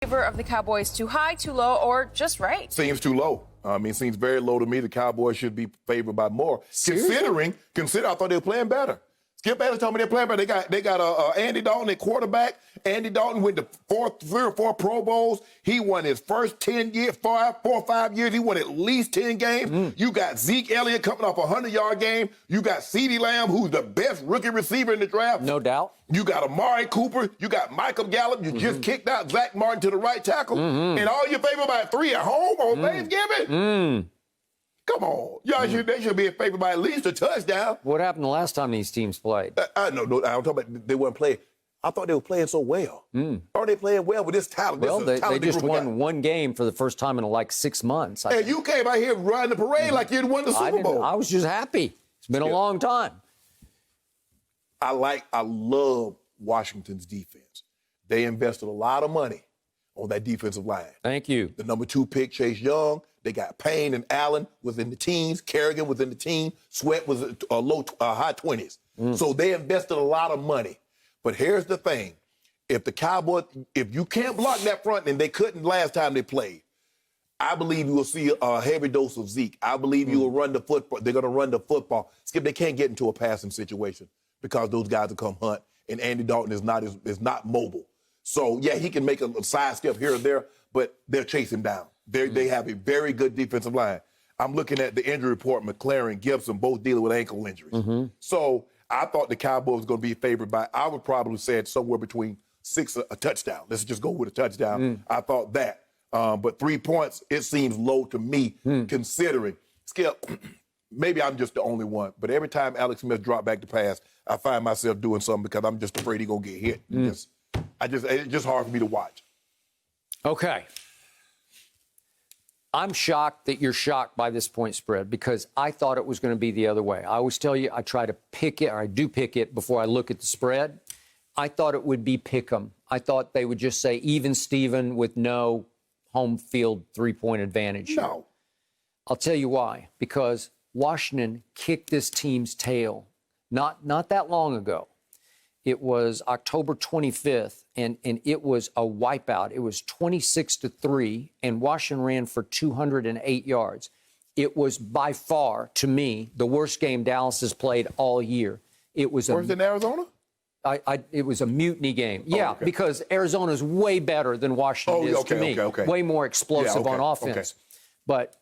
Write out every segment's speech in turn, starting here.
Favor of the Cowboys too high, too low, or just right? Seems too low. It seems very low to me. The Cowboys should be favored by more. Seriously? Consider, I thought they were playing better. Skip Bayless told me they're playing better. They got Andy Dalton at quarterback. Andy Dalton went to 3 or 4 Pro Bowls. He won his first 10 years, 4 or 5 years. He won at least 10 games. You got Zeke Elliott coming off a 100-yard game. You got CeeDee Lamb, who's the best rookie receiver in the draft. No doubt. You got Amari Cooper. You got Michael Gallup. You just kicked out Zach Martin to the right tackle. And all you favored by 3 at home on Thanksgiving? Come on. They should be in favor by at least a touchdown. What happened the last time these teams played? No, I don't talk about they weren't playing. I thought they were playing so well. Are they playing well with this talent? Well, they just won one game for the first time in like 6 months. And you came out here riding the parade like you'd won the Super Bowl. I was just happy. It's been a long time. I love Washington's defense. They invested a lot of money on that defensive line. Thank you. The number 2 pick, Chase Young. They got Payne and Allen within the teens. Kerrigan within the team. Sweat was high 20s. So they invested a lot of money. But here's the thing. If the Cowboys, if you can't block that front, and they couldn't last time they played, I believe you will see a heavy dose of Zeke. I believe you will run the football. They're going to run the football. Skip, they can't get into a passing situation because those guys will come hunt, and Andy Dalton is not mobile. So, yeah, he can make a sidestep here or there, but they'll chase him down. They have a very good defensive line. I'm looking at the injury report. McLaren, Gibson, both dealing with ankle injuries. So I thought the Cowboys were going to be favored by, I would probably say it somewhere between 6, a touchdown. Let's just go with a touchdown. I thought that. But 3 points, it seems low to me, considering. Skip, maybe I'm just the only one, but every time Alex Smith dropped back to pass, I find myself doing something because I'm just afraid he's going to get hit. It's just hard for me to watch. Okay. I'm shocked that you're shocked by this point spread because I thought it was going to be the other way. I always tell you I try to pick it, or I do pick it before I look at the spread. I thought it would be pick 'em. I thought they would just say even Steven with no home field 3-point advantage. No. I'll tell you why. Because Washington kicked this team's tail not that long ago. It was October 25th, and it was a wipeout. It was 26-3, and Washington ran for 208 yards. It was by far, to me, the worst game Dallas has played all year. It was Worse than Arizona? It was a mutiny game. Yeah, okay. Because Arizona's way better than Washington is to me. Okay. Way more explosive on offense. But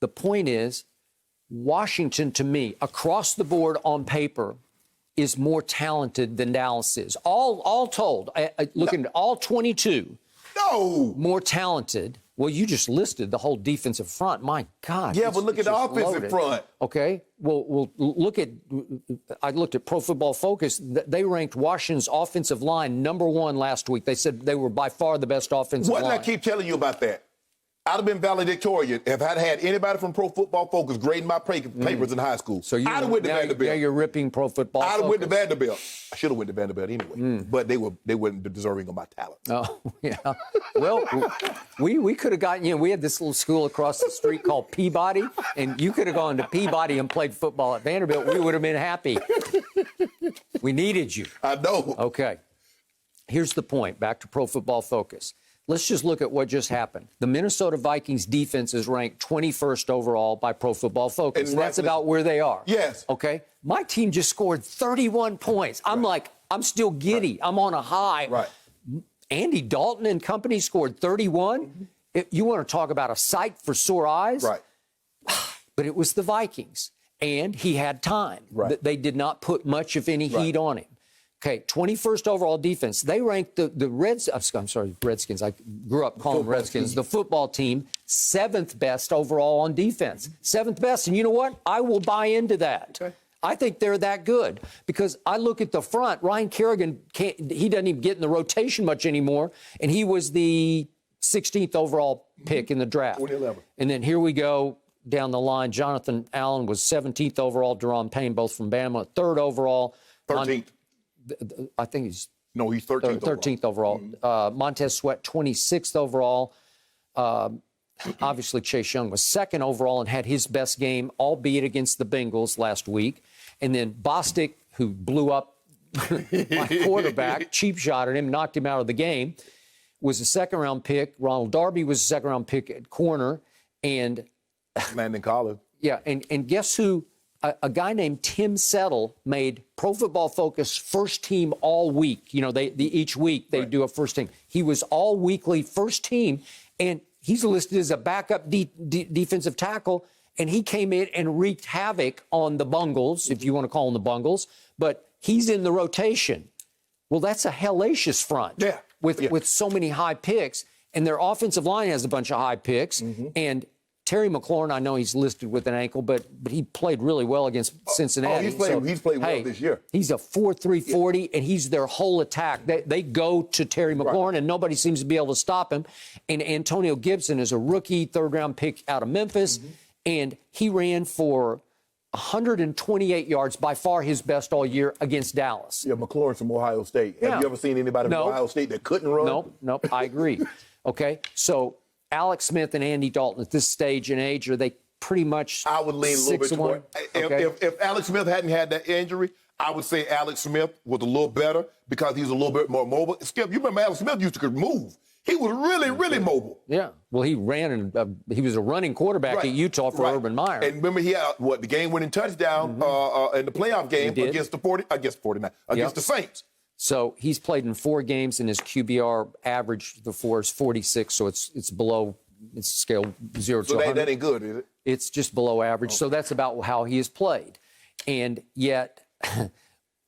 the point is, Washington, to me, across the board on paper, is more talented than Dallas is. All told, looking at all 22, more talented. Well, you just listed the whole defensive front. My God. Yeah, but look at the offensive front. Okay. Well, I looked at Pro Football Focus. They ranked Washington's offensive line #1 last week. They said they were by far the best offensive line. What did I keep telling you about that? I'd have been valedictorian if I'd had anybody from Pro Football Focus grading my papers in high school. So I'd have went to Vanderbilt. Yeah, you're ripping Pro Football Focus. I'd have went to Vanderbilt. I should have went to Vanderbilt anyway. But they weren't deserving of my talent. Oh, yeah. Well, we could have gotten, we had this little school across the street called Peabody, and you could have gone to Peabody and played football at Vanderbilt. We would have been happy. We needed you. I know. Okay. Here's the point. Back to Pro Football Focus. Let's just look at what just happened. The Minnesota Vikings defense is ranked 21st overall by Pro Football Focus. And that's about where they are. Yes. Okay? My team just scored 31 points. I'm I'm still giddy. I'm on a high. Right. Andy Dalton and company scored 31. You want to talk about a sight for sore eyes? Right. But it was the Vikings, and he had time. Right. They did not put much, if any, heat on him. Okay, 21st overall defense. They ranked the Redskins. I grew up calling them Redskins. The football team, 7th best overall on defense. 7th best. And you know what? I will buy into that. Okay. I think they're that good because I look at the front. Ryan Kerrigan, he doesn't even get in the rotation much anymore. And he was the 16th overall pick in the draft. 2011. And then here we go down the line. Jonathan Allen was 17th overall. Deron Payne, both from Bama, 3rd overall. 13th. I think he's 13th. 13th overall. Montez Sweat, 26th overall. Obviously, Chase Young was 2nd overall and had his best game, albeit against the Bengals last week. And then Bostic, who blew up my quarterback, cheap shot at him, knocked him out of the game, was a second-round pick. Ronald Darby was a second-round pick at corner. And Landon Collins. yeah, and guess who? A guy named Tim Settle made Pro Football Focus first team all week. You know, each week they do a first team. He was all weekly first team, and he's listed as a backup defensive tackle, and he came in and wreaked havoc on the Bungles, if you want to call them the Bungles, but he's in the rotation. Well, that's a hellacious front with so many high picks, and their offensive line has a bunch of high picks, and Terry McLaurin, I know he's listed with an ankle, but he played really well against Cincinnati. He's played well this year. He's a 4.3 40, and he's their whole attack. They go to Terry McLaurin, and nobody seems to be able to stop him. And Antonio Gibson is a rookie third-round pick out of Memphis, and he ran for 128 yards, by far his best all year against Dallas. Yeah, McLaurin from Ohio State. Have you ever seen anybody from Ohio State that couldn't run? Nope, I agree. Okay, so Alex Smith and Andy Dalton at this stage in age, are they pretty much I would lean a little bit toward. If Alex Smith hadn't had that injury, I would say Alex Smith was a little better because he's a little bit more mobile. Skip, you remember Alex Smith used to move. He was really, really mobile. Yeah. Well, he ran, and he was a running quarterback at Utah for Urban Meyer. And remember, he had the game-winning touchdown in the playoff game against the Saints. So he's played in 4 games, and his QBR average for is 46, so it's below, it's scale 0 to 100. So that ain't good, is it? It's just below average. So that's about how he has played. And yet,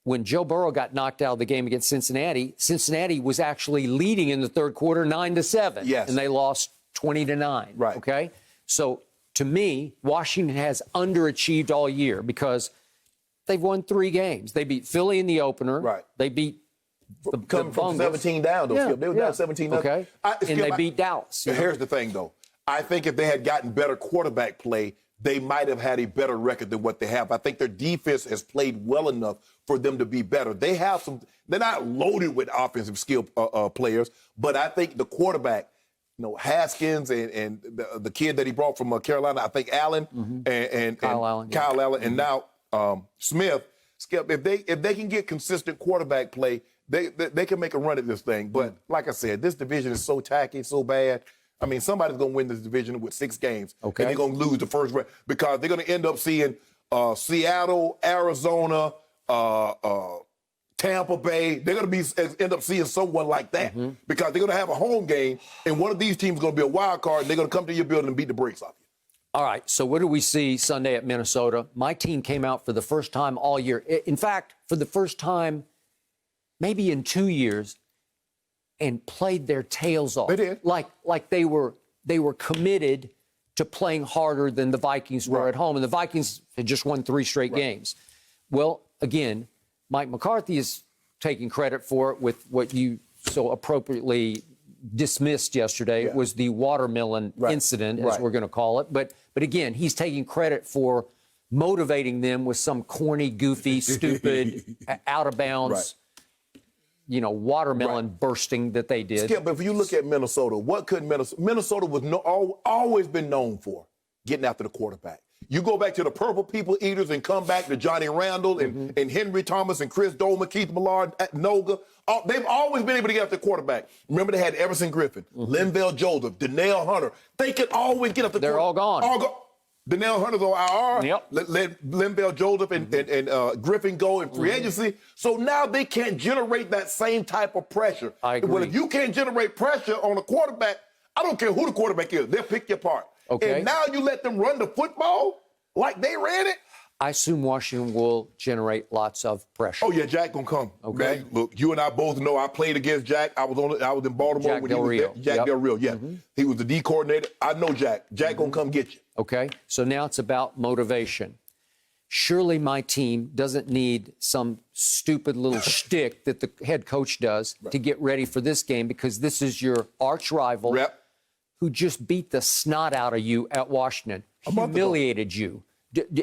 when Joe Burrow got knocked out of the game against Cincinnati, Cincinnati was actually leading in the third quarter 9-7. Yes. And they lost 20-9. Right. Okay? So to me, Washington has underachieved all year because they've won 3 games. They beat Philly in the opener. Right. They beat Coming from 17 down, though, Skip. They were down 17 down. Okay. And they beat Dallas. Here's the thing, though. I think if they had gotten better quarterback play, they might have had a better record than what they have. I think their defense has played well enough for them to be better. They have some. They're not loaded with offensive skill players, but I think the quarterback, Haskins and the kid that he brought from Carolina, I think Allen and Kyle Allen, and now Smith. Skip, if they can get consistent quarterback play, they can make a run at this thing. But like I said, this division is so tacky, so bad. I mean, somebody's going to win this division with 6 games. Okay. And they're going to lose the first round because they're going to end up seeing Seattle, Arizona, Tampa Bay. They're going to end up seeing someone like that because they're going to have a home game, and one of these teams is going to be a wild card, and they're going to come to your building and beat the brakes off you. All right, so what do we see Sunday at Minnesota? My team came out for the first time all year. In fact, for the first time maybe in 2 years, and played their tails off. They did. Like they were committed to playing harder than the Vikings were at home. And the Vikings had just won 3 straight games. Well, again, Mike McCarthy is taking credit for it with what you so appropriately dismissed yesterday was the watermelon incident, as we're going to call it. But again, he's taking credit for motivating them with some corny, goofy, stupid, out of bounds, watermelon bursting that they did. Skip, but if you look at Minnesota, what could Minnesota was always been known for? Getting after the quarterback. You go back to the Purple People Eaters and come back to Johnny Randall and Henry Thomas and Chris Dolman, Keith Millard, Noga. They've always been able to get after the quarterback. Remember, they had Everson Griffin, Linval Joseph, Danielle Hunter. They could always get after the quarterback. They're all gone. Danielle Hunter's on IR. Yep. Let Linval Joseph and Griffin go in free agency. So now they can't generate that same type of pressure. I agree. Well, if you can't generate pressure on a quarterback, I don't care who the quarterback is. They'll pick you apart. Okay. And now you let them run the football like they ran it? I assume Washington will generate lots of pressure. Oh, yeah, Jack gonna come. Okay. Man, look, you and I both know I played against Jack. I was in Baltimore Jack when Del he was Rio. there. Jack Yep. Del Rio, yeah. He was the D coordinator. I know Jack. Jack gonna come get you. Okay, so now it's about motivation. Surely my team doesn't need some stupid little shtick that the head coach does to get ready for this game, because this is your arch rival who just beat the snot out of you at Washington, humiliated you,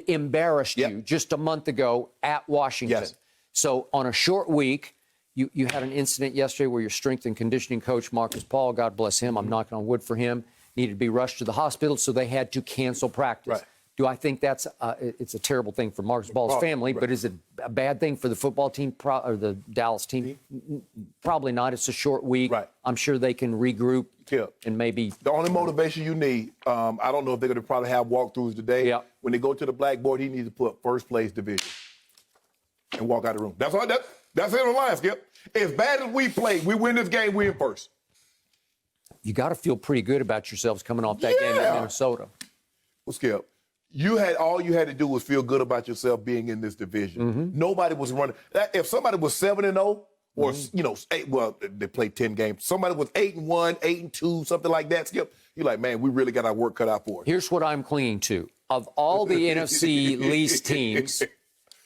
embarrassed you just a month ago at Washington. Yes. So on a short week, you had an incident yesterday where your strength and conditioning coach, Marcus Paul, God bless him, I'm knocking on wood for him, needed to be rushed to the hospital, so they had to cancel practice. Right. Do I think that's it's a terrible thing for Marcus Ball's family, but is it a bad thing for the football team or the Dallas team? Probably not. It's a short week. Right. I'm sure they can regroup and maybe. The only motivation you need, I don't know if they're going to probably have walkthroughs today. Yeah. When they go to the blackboard, he needs to put first place division and walk out of the room. That's all. That's it on the line, Skip. As bad as we play, we win this game, we in first. You got to feel pretty good about yourselves coming off that game in Minnesota. Well, Skip, all you had to do was feel good about yourself being in this division. Nobody was running. If somebody was 7-0, or they played 10 games. Somebody was 8-1, 8-2, something like that. Skip, you're like, man, we really got our work cut out for us. Here's what I'm clinging to: of all the NFC least teams,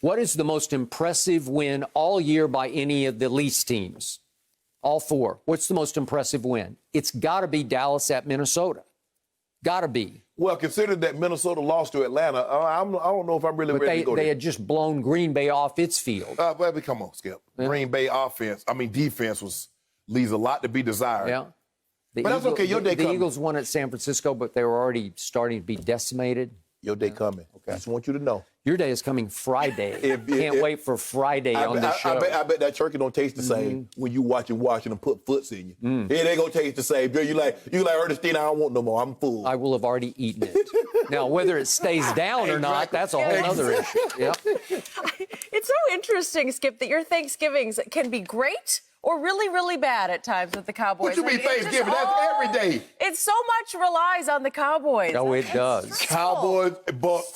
what is the most impressive win all year by any of the least teams? All four. What's the most impressive win? It's got to be Dallas at Minnesota. Got to be. Well, considering that Minnesota lost to Atlanta, I don't know if I'm really ready to go They there. had just blown Green Bay off its field. But come on, Skip. Yeah. Green Bay defense leaves a lot to be desired. Yeah. But that's okay. Your day The coming. Eagles won at San Francisco, but they were already starting to be decimated. Your day coming. Okay. I just want you to know. Your day is coming Friday. Can't wait for Friday on the show. I bet that turkey don't taste the same when you watching them put foots in you. It ain't gonna taste the same. Girl, you like Ernestine, I don't want no more. I'm full. I will have already eaten it. Now, whether it stays down or not, that's a whole other issue. Yep. It's so interesting, Skip, that your Thanksgivings can be great or really, really bad at times with the Cowboys. What you mean Thanksgiving? That's every day. It so much relies on the Cowboys. No, it does. Stressful. Cowboys, Bucks,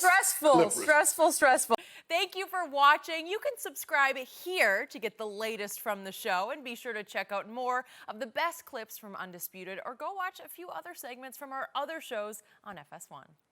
Stressful. Thank you for watching. You can subscribe here to get the latest from the show, and be sure to check out more of the best clips from Undisputed, or go watch a few other segments from our other shows on FS1.